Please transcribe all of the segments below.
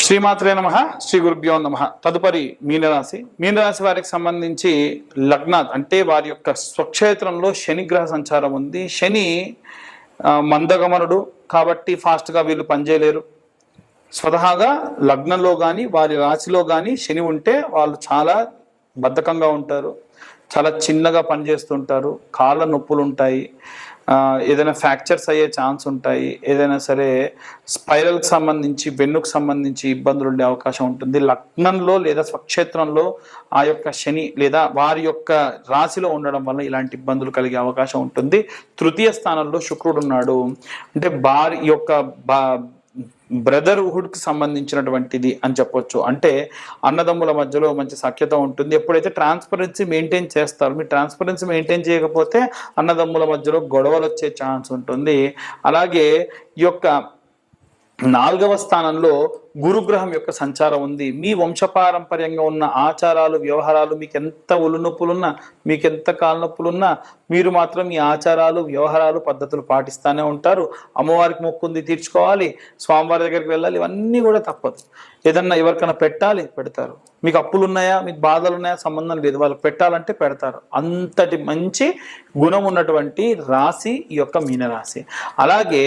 శ్రీమాత్రే నమః. శ్రీ గురుభ్యో నమః. తదుపరి మీనరాశి వారికి సంబంధించి లగ్నాత్ అంటే వారి యొక్క స్వక్షేత్రంలో శనిగ్రహ సంచారం ఉంది. శని మందగమనుడు కాబట్టి ఫాస్ట్గా వీళ్ళు పనిచేయలేరు. స్వతహాగా లగ్నంలో కానీ వారి రాశిలో కానీ శని ఉంటే వాళ్ళు చాలా బద్ధకంగా ఉంటారు, చాలా చిన్నగా పనిచేస్తుంటారు, కాళ్ళ నొప్పులు ఉంటాయి, ఏదైనా ఫ్రాక్చర్స్ అయ్యే ఛాన్స్ ఉంటాయి, ఏదైనా సరే స్పైరల్కి సంబంధించి వెన్నుకు సంబంధించి ఇబ్బందులు ఉండే అవకాశం ఉంటుంది. లగ్నంలో లేదా స్వక్షేత్రంలో ఆ యొక్క శని లేదా వారి యొక్క రాశిలో ఉండడం వల్ల ఇలాంటి ఇబ్బందులు కలిగే అవకాశం ఉంటుంది. తృతీయ స్థానంలో శుక్రుడు ఉన్నాడు అంటే భార్య యొక్క బ్రదర్హుడ్కి సంబంధించినటువంటిది అని చెప్పొచ్చు. అంటే అన్నదమ్ముల మధ్యలో మంచి సఖ్యత ఉంటుంది. ఎప్పుడైతే ట్రాన్స్పరెన్సీ మెయింటైన్ చేస్తారు, మీరు ట్రాన్స్పరెన్సీ మెయింటైన్ చేయకపోతే అన్నదమ్ముల మధ్యలో గొడవలు వచ్చే ఛాన్స్ ఉంటుంది. అలాగే ఈ యొక్క 4వ స్థానంలో గురుగ్రహం యొక్క సంచారం ఉంది. మీ వంశపారంపర్యంగా ఉన్న ఆచారాలు వ్యవహారాలు మీకు ఎంత ఒళ్ళునొప్పులున్నా, మీకు ఎంత కాళ్ళనొప్పులున్నా మీరు మాత్రం ఈ ఆచారాలు వ్యవహారాలు పద్ధతులు పాటిస్తూనే ఉంటారు. అమ్మవారికి మొక్కుంది తీర్చుకోవాలి, స్వామివారి దగ్గరికి వెళ్ళాలి, ఇవన్నీ కూడా తప్పదు. ఏదన్నా ఎవరికైనా పెట్టాలి, పెడతారు. మీకు అప్పులు ఉన్నాయా, మీకు బాధలు ఉన్నాయా, సంబంధం లేదు, వాళ్ళకి పెట్టాలంటే పెడతారు. అంతటి మంచి గుణం ఉన్నటువంటి రాశి ఈ యొక్క మీనరాశి. అలాగే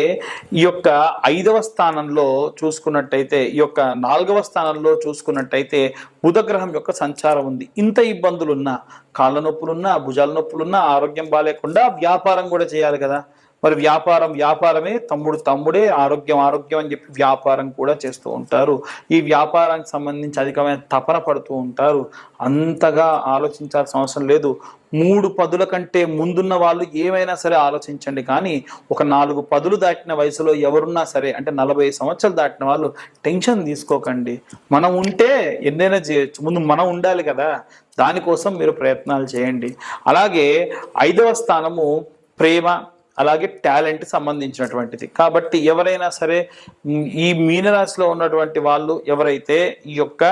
ఈ యొక్క 5వ స్థానంలో చూసుకున్నట్టయితే, ఈ యొక్క 4వ స్థానంలో చూసుకున్నట్టయితే బుధగ్రహం యొక్క సంచారం ఉంది. ఇంత ఇబ్బందులున్నా, కాళ్ళ నొప్పులున్నా, భుజాల నొప్పులున్నా, ఆరోగ్యం బాగాలేకుండా వ్యాపారం కూడా చేయాలి కదా. మరి వ్యాపారమే తమ్ముడే, ఆరోగ్యం అని చెప్పి వ్యాపారం కూడా చేస్తూ ఉంటారు. ఈ వ్యాపారానికి సంబంధించి అధికమైన తపన పడుతూ ఉంటారు. అంతగా ఆలోచించాల్సిన అవసరం లేదు. 3 పదుల కంటే ముందున్న వాళ్ళు ఏమైనా సరే ఆలోచించండి, కానీ ఒక 4 పదులు దాటిన వయసులో ఎవరున్నా సరే, అంటే 40 సంవత్సరాలు దాటిన వాళ్ళు టెన్షన్ తీసుకోకండి. మనం ఉంటే ఎన్నైనా చేయొచ్చు, ముందు మనం ఉండాలి కదా, దానికోసం మీరు ప్రయత్నాలు చేయండి. అలాగే 5వ స్థానము ప్రేమ అలాగే టాలెంట్ సంబంధించినటువంటిది. కాబట్టి ఎవరైనా సరే ఈ మీనరాశిలో ఉన్నటువంటి వాళ్ళు ఎవరైతే ఈ యొక్క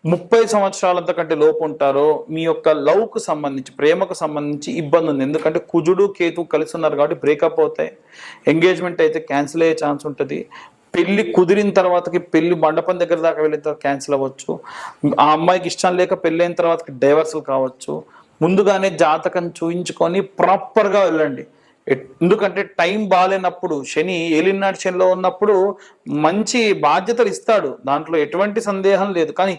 30 సంవత్సరాలంత కంటే లోపు ఉంటారో మీ యొక్క లవ్కు సంబంధించి, ప్రేమకు సంబంధించి ఇబ్బంది ఉంది. ఎందుకంటే కుజుడు కేతు కలిసి ఉన్నారు కాబట్టి బ్రేకప్ అవుతాయి. ఎంగేజ్మెంట్ అయితే క్యాన్సిల్ అయ్యే ఛాన్స్ ఉంటుంది. పెళ్లి కుదిరిన తర్వాతకి పెళ్లి మండపం దగ్గర దాకా వెళ్ళిన తర్వాత క్యాన్సిల్ అవ్వచ్చు. ఆ అమ్మాయికి ఇష్టం లేక పెళ్ళైన తర్వాతకి డైవర్సల్ కావచ్చు. ముందుగానే జాతకం చూయించుకొని ప్రాపర్గా వెళ్ళండి. ఎందుకంటే టైం బాగాలేనప్పుడు, శని ఏలినాటి శనిలో ఉన్నప్పుడు మంచి బాధ్యతలు ఇస్తాడు, దాంట్లో ఎటువంటి సందేహం లేదు. కానీ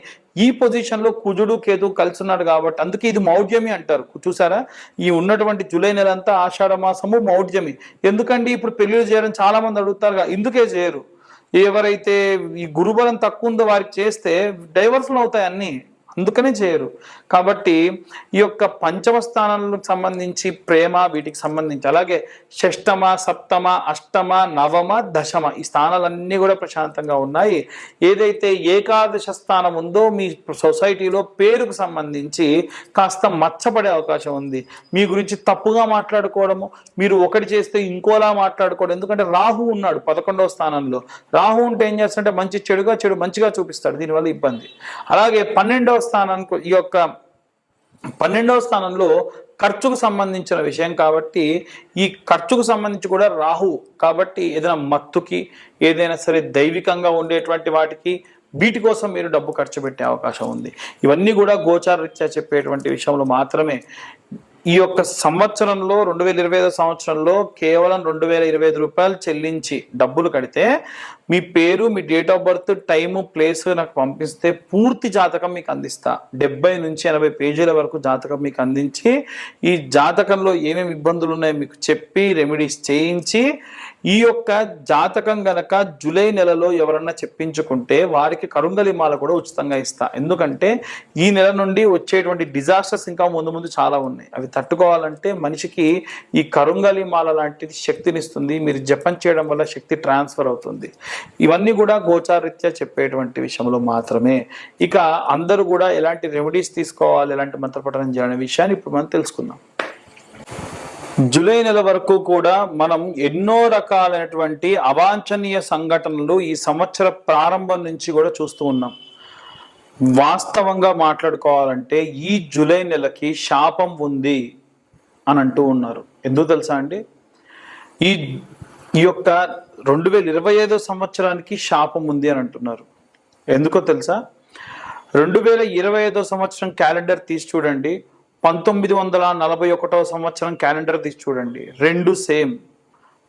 ఈ పొజిషన్లో కుజుడు కేతు కలిసి ఉన్నాడు కాబట్టి అందుకే ఇది మౌఢ్యమి అంటారు. చూసారా, ఈ ఉన్నటువంటి జూలై నెల అంతా ఆషాఢ మాసము మౌఢ్యమి. ఎందుకండి ఇప్పుడు పెళ్లిళ్ళు చేయడం చాలా మంది అడుగుతారు, ఇందుకే చేయరు. ఎవరైతే ఈ గురుబలం తక్కువ ఉందో వారికి చేస్తే డైవర్స్లు అవుతాయి అన్నీ, అందుకనే చేయరు. కాబట్టి ఈ యొక్క 5వ స్థానాలకు సంబంధించి ప్రేమ, వీటికి సంబంధించి అలాగే 6మ 7మ 8మ 9మ 10మ ఈ స్థానాలన్నీ కూడా ప్రశాంతంగా ఉన్నాయి. ఏదైతే ఏకాదశ స్థానం ఉందో మీ సొసైటీలో పేరుకు సంబంధించి కాస్త మచ్చపడే అవకాశం ఉంది. మీ గురించి తప్పుగా మాట్లాడుకోవడము, మీరు ఒకటి చేస్తే ఇంకోలా మాట్లాడుకోవడం. ఎందుకంటే రాహు ఉన్నాడు 11వ స్థానంలో. రాహు ఉంటే ఏం చేస్తాడంటే మంచి చెడు మంచిగా చూపిస్తాడు, దీనివల్ల ఇబ్బంది. అలాగే 12వ స్థానానికి, ఈ యొక్క 12వ స్థానంలో ఖర్చుకు సంబంధించిన విషయం కాబట్టి ఈ ఖర్చుకు సంబంధించి కూడా రాహు కాబట్టి ఏదైనా మత్తుకి, ఏదైనా సరే దైవికంగా ఉండేటువంటి వాటికి, వీటి కోసం మీరు డబ్బు ఖర్చు పెట్టే అవకాశం ఉంది. ఇవన్నీ కూడా గోచారరీత్యా చెప్పేటువంటి విషయంలో మాత్రమే. ఈ యొక్క సంవత్సరంలో 2025 సంవత్సరంలో కేవలం 2025 రూపాయలు చెల్లించి డబ్బులు కడితే మీ పేరు, మీ date of birth, time, place నాకు పంపిస్తే పూర్తి జాతకం మీకు అందిస్తా. 70 నుంచి 80 పేజీల వరకు జాతకం మీకు అందించి ఈ జాతకంలో ఏమేమి ఇబ్బందులు ఉన్నాయో మీకు చెప్పి రెమెడీస్ చేయించి, ఈ యొక్క జాతకం గనక జూలై నెలలో ఎవరన్నా చెప్పించుకుంటే వారికి కరుంగలి మాల కూడా ఉచితంగా ఇస్తా. ఎందుకంటే ఈ నెల నుండి వచ్చేటువంటి డిజాస్టర్స్ ఇంకా ముందు చాలా ఉన్నాయి. అవి తట్టుకోవాలంటే మనిషికి ఈ కరుంగలి మాల లాంటిది శక్తినిస్తుంది. మీరు జపం చేయడం వల్ల శక్తి ట్రాన్స్ఫర్ అవుతుంది. ఇవన్నీ కూడా గోచారరీత్యా చెప్పేటువంటి విషయంలో మాత్రమే. ఇక అందరూ కూడా ఎలాంటి రెమెడీస్ తీసుకోవాలి, ఎలాంటి మంత్రపఠనం చేయాలనే విషయాన్ని ఇప్పుడు మనం తెలుసుకుందాం. జూలై నెల వరకు కూడా మనం ఎన్నో రకాలైనటువంటి అవాంఛనీయ సంఘటనలు ఈ సంవత్సర ప్రారంభం నుంచి కూడా చూస్తూ ఉన్నాం. వాస్తవంగా మాట్లాడుకోవాలంటే ఈ జూలై నెలకి శాపం ఉంది అని అంటూ ఉన్నారు. ఎందుకు తెలుసా అండి? ఈ యొక్క 2025 సంవత్సరానికి శాపం ఉంది అని అంటున్నారు. ఎందుకో తెలుసా? 2025 సంవత్సరం క్యాలెండర్ తీసి చూడండి, 1941 సంవత్సరం క్యాలెండర్ తీసి చూడండి, రెండు సేమ్.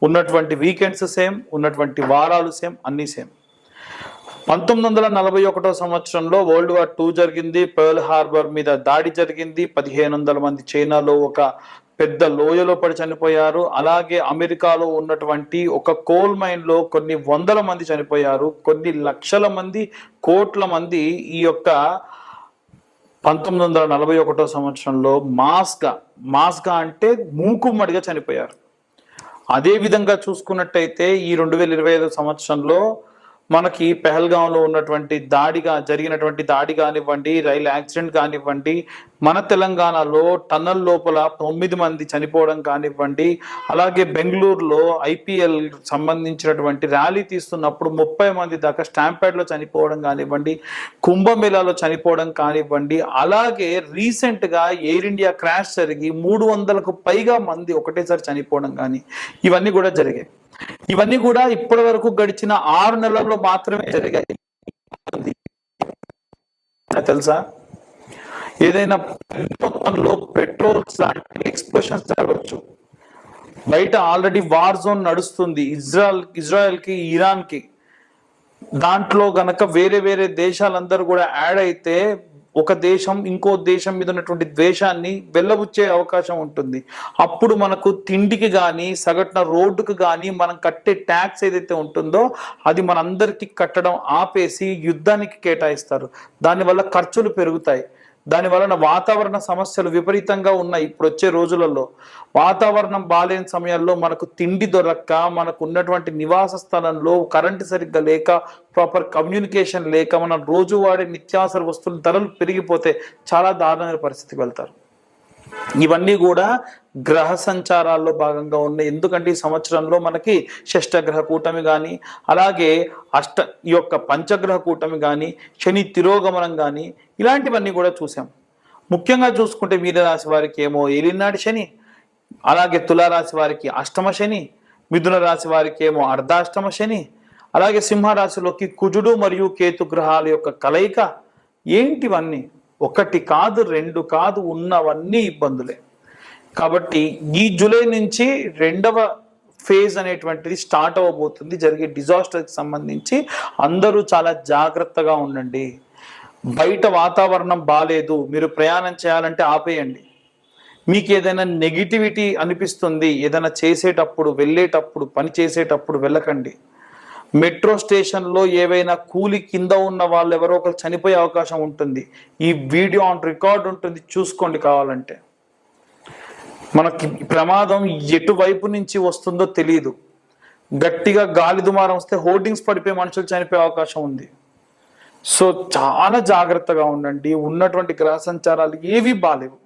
ఉన్నటువంటి వీకెండ్స్ సేమ్, ఉన్నటువంటి వారాలు సేమ్, అన్నీ సేమ్. 1941 సంవత్సరంలో వరల్డ్ వార్ 2 జరిగింది. పర్ల్ హార్బర్ మీద దాడి జరిగింది. 1500 మంది చైనాలో ఒక పెద్ద లోయలో పడి చనిపోయారు. అలాగే అమెరికాలో ఉన్నటువంటి ఒక కోల్ మైన్ లో కొన్ని వందల మంది చనిపోయారు. కొన్ని లక్షల మంది, కోట్ల మంది ఈ యొక్క 1941 సంవత్సరంలో మాస్గా అంటే మూకుమ్మడిగా చనిపోయారు. అదే విధంగా చూసుకున్నట్టయితే ఈ 2025 సంవత్సరంలో మనకి పెహల్గాంలో ఉన్నటువంటి జరిగినటువంటి దాడి కానివ్వండి, రైలు యాక్సిడెంట్ కానివ్వండి, మన తెలంగాణలో టన్నల్ లోపల 9 మంది చనిపోవడం కానివ్వండి, అలాగే బెంగళూరులో IPL సంబంధించినటువంటి ర్యాలీ తీస్తున్నప్పుడు 30 మంది దాకా స్టాంపేడ్లో చనిపోవడం కానివ్వండి, కుంభమేళాలో చనిపోవడం కానివ్వండి, అలాగే రీసెంట్గా ఎయిర్ ఇండియా క్రాష్ జరిగి 300కు పైగా మంది ఒకటేసారి చనిపోవడం కానీ ఇవన్నీ కూడా జరిగాయి. ఇవన్నీ కూడా ఇప్పటి వరకు గడిచిన 6 నెలల్లో మాత్రమే జరిగాయి. తెలుసా? ఏదైనా మొత్తంలో పెట్రోల్స్ లాంటి ఎక్స్ప్లోషన్స్ జరగవచ్చు. బయట ఆల్రెడీ వార్ జోన్ నడుస్తుంది ఇజ్రాయెల్ కి, ఇరాన్ కి. దాంట్లో గనక వేరే వేరే దేశాలందరూ కూడా యాడ్ అయితే ఒక దేశం ఇంకో దేశం మీద ఉన్నటువంటి ద్వేషాన్ని వెళ్ళబుచ్చే అవకాశం ఉంటుంది. అప్పుడు మనకు తిండికి కానీ, సగటున రోడ్డుకు కానీ మనం కట్టే ట్యాక్స్ ఏదైతే ఉంటుందో అది మనందరికీ కట్టడం ఆపేసి యుద్ధానికి కేటాయిస్తారు. దానివల్ల ఖర్చులు పెరుగుతాయి. దాని వలన వాతావరణ సమస్యలు విపరీతంగా ఉన్నాయి. ఇప్పుడు వచ్చే రోజులలో వాతావరణం బాలేని సమయాల్లో మనకు తిండి దొరక్క, మనకు ఉన్నటువంటి నివాస స్థలంలో కరెంటు సరిగ్గా లేక, ప్రాపర్ కమ్యూనికేషన్ లేక, మన రోజు వాడే నిత్యావసర వస్తువుల ధరలు పెరిగిపోతే చాలా దారుణమైన పరిస్థితికి వెళ్తారు. ఇవన్నీ కూడా గ్రహ సంచారాల్లో భాగంగా ఉన్నాయి. ఎందుకంటే ఈ సంవత్సరంలో మనకి షష్టగ్రహ కూటమి కానీ, అలాగే ఈ యొక్క పంచగ్రహ కూటమి కానీ, శని తిరోగమనం కానీ ఇలాంటివన్నీ కూడా చూసాం. ముఖ్యంగా చూసుకుంటే మీనరాశి వారికి ఏమో ఏలినాటి శని, అలాగే తులారాశి వారికి అష్టమ శని, మిథున రాశి వారికి ఏమో అర్ధాష్టమ శని, అలాగే సింహరాశిలోకి కుజుడు మరియు కేతు గ్రహాల యొక్క కలయిక. ఏంటివన్నీ? ఒకటి కాదు, రెండు కాదు, ఉన్నవన్నీ ఇబ్బందులే. కాబట్టి ఈ జూలై నుంచి 2వ ఫేజ్ అనేటువంటిది స్టార్ట్ అవ్వబోతుంది. జరిగే డిజాస్టర్కి సంబంధించి అందరూ చాలా జాగ్రత్తగా ఉండండి. బయట వాతావరణం బాలేదు, మీరు ప్రయాణం చేయాలంటే ఆపేయండి. మీకు ఏదైనా నెగిటివిటీ అనిపిస్తుంది, ఏదైనా చేసేటప్పుడు, వెళ్ళేటప్పుడు, పని చేసేటప్పుడు వెళ్ళకండి. మెట్రో స్టేషన్లో ఏవైనా కూలి కింద ఉన్న వాళ్ళు ఎవరో ఒకరు చనిపోయే అవకాశం ఉంటుంది. ఈ వీడియో ఆన్ రికార్డ్ ఉంటుంది, చూసుకోండి కావాలంటే. మనకి ప్రమాదం ఎటువైపు నుంచి వస్తుందో తెలియదు. గట్టిగా గాలి దుమారం వస్తే హోర్డింగ్స్ పడిపోయి మనుషులు చనిపోయే అవకాశం ఉంది. సో చాలా జాగ్రత్తగా ఉండండి. ఉన్నటువంటి గ్రహ సంచారాలు ఏవి బాలేవు,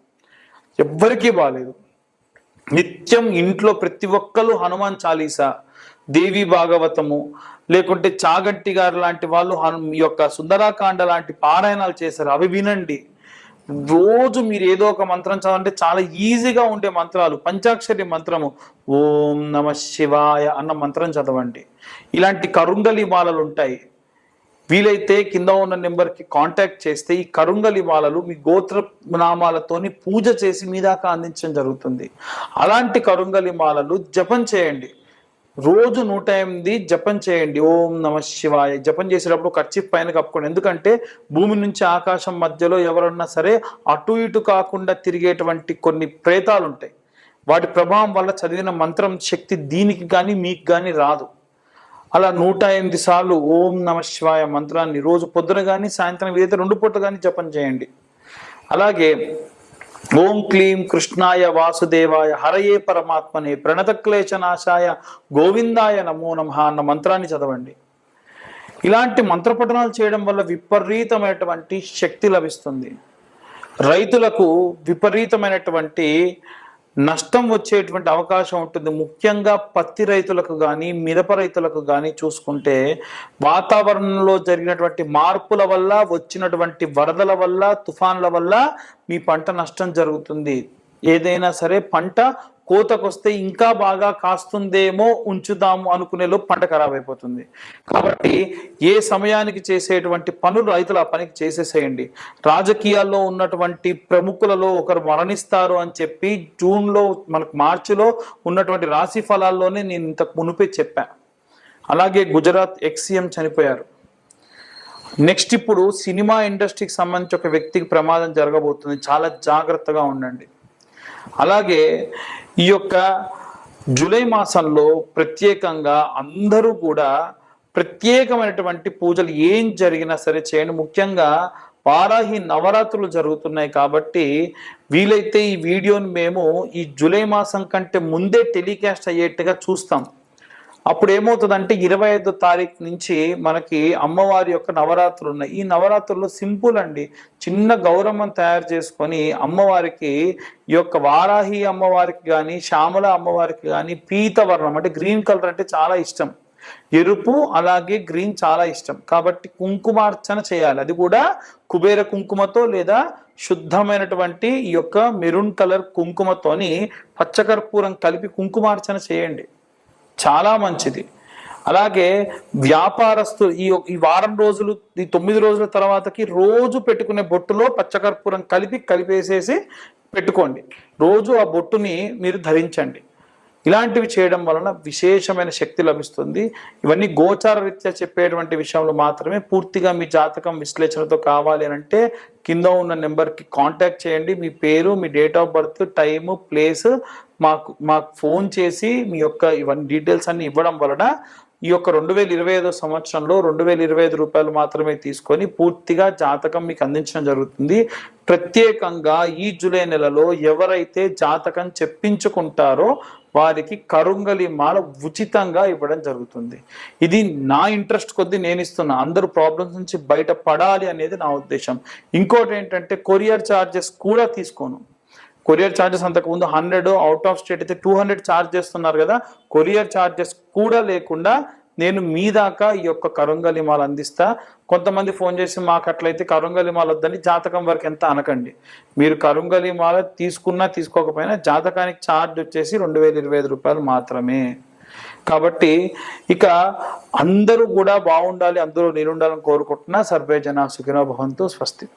ఎవ్వరికీ బాలేదు. నిత్యం ఇంట్లో ప్రతి ఒక్కరు హనుమాన్ చాలీసా, దేవి భాగవతము, లేకుంటే చాగంటి గారు లాంటి వాళ్ళు ఈ యొక్క సుందరాకాండ లాంటి పారాయణాలు చేశారు, అవి వినండి. రోజు మీరు ఏదో ఒక మంత్రం చదవంటే చాలా ఈజీగా ఉండే మంత్రాలు. పంచాక్షరి మంత్రము ఓం నమ శివాయ అన్న మంత్రం చదవండి. ఇలాంటి కరుంగలి మాలలు ఉంటాయి. వీలైతే కింద ఉన్న నెంబర్కి కాంటాక్ట్ చేస్తే ఈ కరుంగలి మాలలు మీ గోత్ర నామాలతోని పూజ చేసి మీ దాకా అందించడం జరుగుతుంది. అలాంటి కరుంగలి మాలలు జపం చేయండి. రోజు 108 జపం చేయండి. ఓం నమ శివాయ జపం చేసేటప్పుడు కర్చీఫ్ పైన కప్పుకోండి. ఎందుకంటే భూమి నుంచి ఆకాశం మధ్యలో ఎవరన్నా సరే అటు ఇటు కాకుండా తిరిగేటువంటి కొన్ని ప్రేతాలు ఉంటాయి. వాటి ప్రభావం వల్ల చదివిన మంత్రం శక్తి దీనికి కానీ మీకు కానీ రాదు. అలా 108 సార్లు ఓం నమ శివాయ మంత్రాన్ని రోజు పొద్దున కానీ సాయంత్రం ఏదైతే 2 పూటలు కానీ జపం చేయండి. అలాగే ఓం క్లీం కృష్ణాయ వాసుదేవాయ హరయే పరమాత్మనే ప్రణతక్లేశనాశాయ గోవిందాయ నమో నమః అన్న మంత్రాన్ని చదవండి. ఇలాంటి మంత్రపఠనాలు చేయడం వల్ల విపరీతమైనటువంటి శక్తి లభిస్తుంది. రైతులకు విపరీతమైనటువంటి నష్టం వచ్చేటువంటి అవకాశం ఉంటుంది. ముఖ్యంగా పత్తి రైతులకు కానీ, మిరప రైతులకు కానీ చూసుకుంటే వాతావరణంలో జరిగినటువంటి మార్పుల వల్ల, వచ్చినటువంటి వరదల వల్ల, తుఫాన్ల వల్ల మీ పంట నష్టం జరుగుతుంది. ఏదైనా సరే పంట కోతకొస్తే ఇంకా బాగా కాస్తుందేమో ఉంచుదాము అనుకునేలో పంట ఖరాబ్ అయిపోతుంది. కాబట్టి ఏ సమయానికి చేసేటువంటి పనులు రైతులు ఆ పనికి చేసేసేయండి. రాజకీయాల్లో ఉన్నటువంటి ప్రముఖులలో ఒకరు మరణిస్తారు అని చెప్పి జూన్లో మనకు మార్చిలో ఉన్నటువంటి రాశి ఫలాల్లోనే నేను ఇంతకు మునుపే చెప్పాను. అలాగే గుజరాత్ ఎక్స్-సీఎం చనిపోయారు. నెక్స్ట్ ఇప్పుడు సినిమా ఇండస్ట్రీకి సంబంధించి ఒక వ్యక్తికి ప్రమాదం జరగబోతుంది, చాలా జాగ్రత్తగా ఉండండి. అలాగే ఈ యొక్క జూలై మాసంలో ప్రత్యేకంగా అందరూ కూడా ప్రత్యేకమైనటువంటి పూజలు ఏం జరిగినా సరే చేయండి. ముఖ్యంగా వారాహి నవరాత్రులు జరుగుతున్నాయి కాబట్టి వీలైతే ఈ వీడియోని మేము ఈ జూలై మాసం కంటే ముందే టెలికాస్ట్ అయ్యేట్టుగా చూస్తాం. అప్పుడు ఏమవుతుందంటే 25వ తారీఖు నుంచి మనకి అమ్మవారి యొక్క నవరాత్రులు ఉన్నాయి. ఈ నవరాత్రుల్లో సింపుల్ అండి, చిన్న గౌరమ్మను తయారు చేసుకొని అమ్మవారికి ఈ యొక్క వారాహి అమ్మవారికి కానీ శ్యామల అమ్మవారికి కానీ పీతవర్ణం అంటే గ్రీన్ కలర్ అంటే చాలా ఇష్టం, ఎరుపు అలాగే గ్రీన్ చాలా ఇష్టం కాబట్టి కుంకుమార్చన చేయాలి. అది కూడా కుబేర కుంకుమతో లేదా శుద్ధమైనటువంటి ఈ యొక్క మెరూన్ కలర్ కుంకుమతోని పచ్చకర్పూరం కలిపి కుంకుమార్చన చేయండి, చాలా మంచిది. అలాగే వ్యాపారస్తులు ఈ వారం రోజులు ఈ 9 రోజుల తర్వాతకి రోజు పెట్టుకునే బొట్టులో పచ్చకర్పూరం కలిపేసేసి పెట్టుకోండి. రోజు ఆ బొట్టుని మీరు ధరించండి. ఇలాంటివి చేయడం వలన విశేషమైన శక్తి లభిస్తుంది. ఇవన్నీ గోచార రీత్యా చెప్పేటువంటి విషయంలో మాత్రమే. పూర్తిగా మీ జాతకం విశ్లేషణతో కావాలి అని అంటే కింద ఉన్న నెంబర్కి కాంటాక్ట్ చేయండి. మీ పేరు, మీ date of birth, time, place మాకు ఫోన్ చేసి మీ యొక్క ఇవన్నీ డీటెయిల్స్ అన్ని ఇవ్వడం వలన ఈ యొక్క 2025 సంవత్సరంలో 2025 రూపాయలు మాత్రమే తీసుకొని పూర్తిగా జాతకం మీకు అందించడం జరుగుతుంది. ప్రత్యేకంగా ఈ జూలై నెలలో ఎవరైతే జాతకం చెప్పించుకుంటారో వారికి కరుంగలి మాల ఉచితంగా ఇవ్వడం జరుగుతుంది. ఇది నా ఇంట్రెస్ట్ కొద్దీ నేను ఇస్తున్నా, అందరూ ప్రాబ్లమ్స్ నుంచి బయట పడాలి అనేది నా ఉద్దేశం. ఇంకోటి ఏంటంటే కొరియర్ ఛార్జెస్ కూడా తీసుకోను. కొరియర్ ఛార్జెస్ అంతకుముందు 100, అవుట్ ఆఫ్ స్టేట్ అయితే 200 ఛార్జ్ చేస్తున్నారు కదా, కొరియర్ ఛార్జెస్ కూడా లేకుండా నేను మీ దాకా ఈ యొక్క కరుంగలి మాల అందిస్తా. కొంతమంది ఫోన్ చేసి మాకు అట్లయితే కరుంగలి మాల వద్దని జాతకం వరకు ఎంత అనకండి. మీరు కరుంగలి మాల తీసుకున్నా తీసుకోకపోయినా జాతకానికి ఛార్జ్ వచ్చేసి 2025 రూపాయలు మాత్రమే. కాబట్టి ఇక అందరూ కూడా బాగుండాలి, అందరూ నేనుండాలని కోరుకుంటున్నా. సర్వే జనా సుఖినో భవంతు. స్వస్తి.